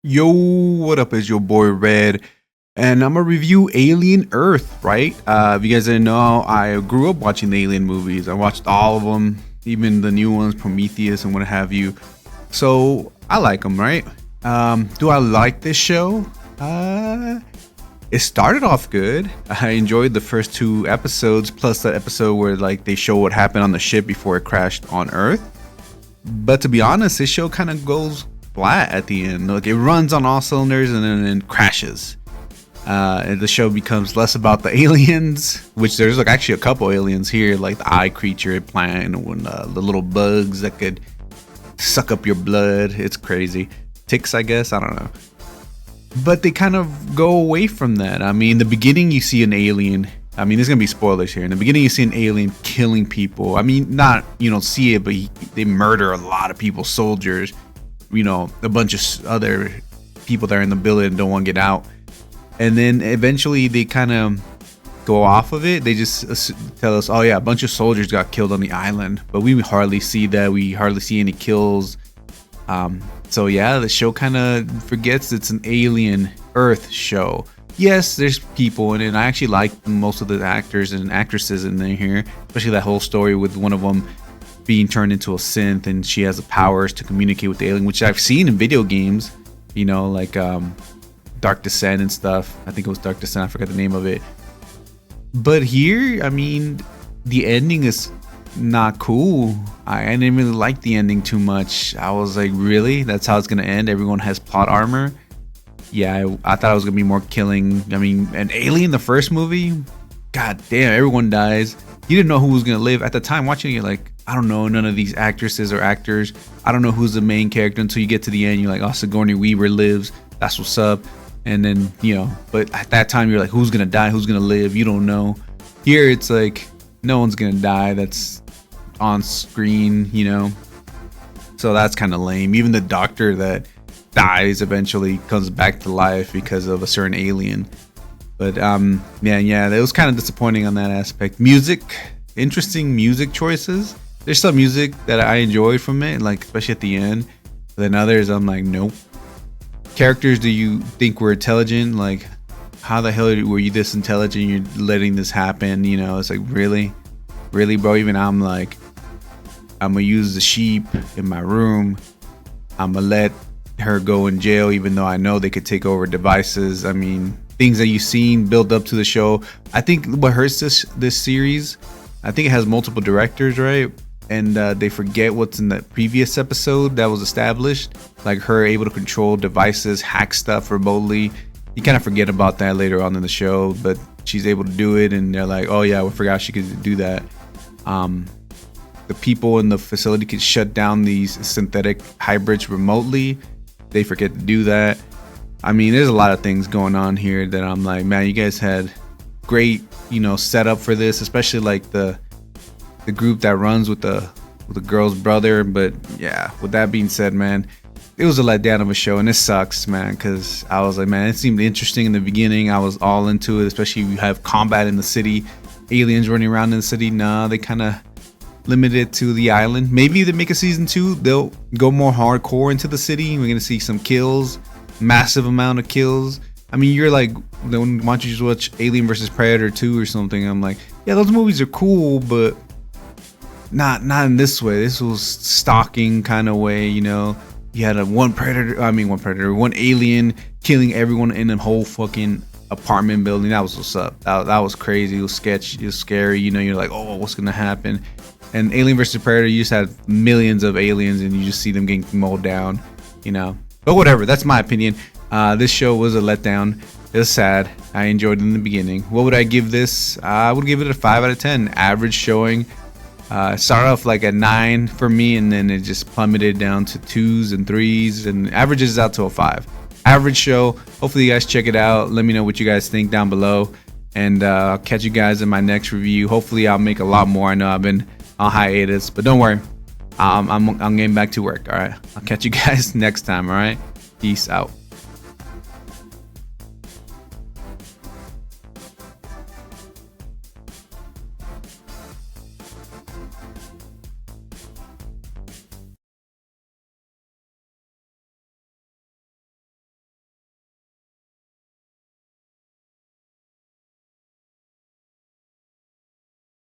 Yo, what up? Is your boy Red, and I'm gonna review Alien Earth. Right? If you guys didn't know, I grew up watching the Alien movies. I watched all of them, even the new ones, Prometheus and what have you. So I like them, right? Do I like this show? It started off good. I enjoyed the first two episodes, plus the episode where like they show what happened on the ship before it crashed on Earth. But to be honest, this show kind of goes flat at the end. Like it runs on all cylinders and then crashes. And the show becomes less about the aliens, which there's like actually a couple aliens here, like the eye creature plant and the little bugs that could suck up your blood. It's crazy. Ticks, I guess. I don't know. But they kind of go away from that. I mean, in the beginning, you see an alien. I mean, there's gonna be spoilers here. In the beginning, you see an alien killing people. I mean, not you don't see it, but they murder a lot of people, soldiers. You know, a bunch of other people that are in the building and don't want to get out. And then eventually, they kind of go off of it. They just tell us, "Oh yeah, a bunch of soldiers got killed on the island," but we hardly see that. We hardly see any kills. So yeah, the show kind of forgets it's an alien Earth show. Yes, there's people in it. I actually like most of the actors and actresses in there here, especially that whole story with one of them being turned into a synth and she has the powers to communicate with the alien, which I've seen in video games, you know, like Dark Descent and stuff. I think it was Dark Descent. I forgot the name of it. But here, I mean, the ending is not cool. I didn't really like the ending too much. I was like, really? That's how it's gonna end? Everyone has plot armor? Yeah, I thought it was gonna be more killing. I mean, an alien, the first movie, god damn, everyone dies. You didn't know who was gonna live at the time watching it. Like, I don't know none of these actresses or actors. I don't know who's the main character until you get to the end. You're like, oh, Sigourney Weaver lives. That's what's up. And then but at that time you're like, who's gonna die? Who's gonna live? You don't know. Here it's like no one's gonna die. That's on screen. So that's kind of lame. Even the doctor that dies eventually comes back to life because of a certain alien. But yeah, it was kind of disappointing on that aspect. Music, interesting music choices. There's some music that I enjoyed from it, like especially at the end. But then others, I'm like, nope. Characters, do you think were intelligent? Like, how the hell were you this intelligent? You're letting this happen. It's like, really, bro. Even I'm like, I'm gonna use the sheep in my room. I'm gonna let her go in jail, even though I know they could take over devices. I mean, things that you've seen build up to the show. I think what hurts this series, I think it has multiple directors, right? And they forget what's in the previous episode that was established, like her able to control devices, hack stuff remotely. You kind of forget about that later on in the show, but she's able to do it, and they're like, oh yeah, we forgot she could do that. The people in the facility can shut down these synthetic hybrids remotely. They forget to do that. I mean, there's a lot of things going on here that I'm like, man, you guys had great, setup for this, especially like the group that runs with the girl's brother. But yeah, with that being said, man, it was a letdown of a show, and it sucks, man, because I was like, man, it seemed interesting in the beginning. I was all into it, especially if you have combat in the city, aliens running around in the city. Nah, they kind of limited to the island. Maybe they make a season 2, they'll go more hardcore into the city. We're gonna see some kills, massive amount of kills. I mean, you're like, why don't you just watch Alien vs Predator 2 or something? I'm like, yeah, those movies are cool, but not in this way. This was stalking kind of way. You had one alien killing everyone in a whole fucking apartment building. That was what's up. That was crazy. It was sketchy. It was scary. You're like, oh, what's gonna happen? And Alien vs Predator, you just had millions of aliens, and you just see them getting mowed down. But whatever. That's my opinion. This show was a letdown. It was sad. I enjoyed it in the beginning. What would I give this? I would give it a 5 out of 10. Average showing. Started off like a 9 for me, and then it just plummeted down to 2s and 3s, and averages out to a 5. Average show. Hopefully you guys check it out. Let me know what you guys think down below, and I'll catch you guys in my next review. Hopefully I'll make a lot more. I know I've been on hiatus, but don't worry. I'm getting back to work. All right. I'll catch you guys next time. All right. Peace out.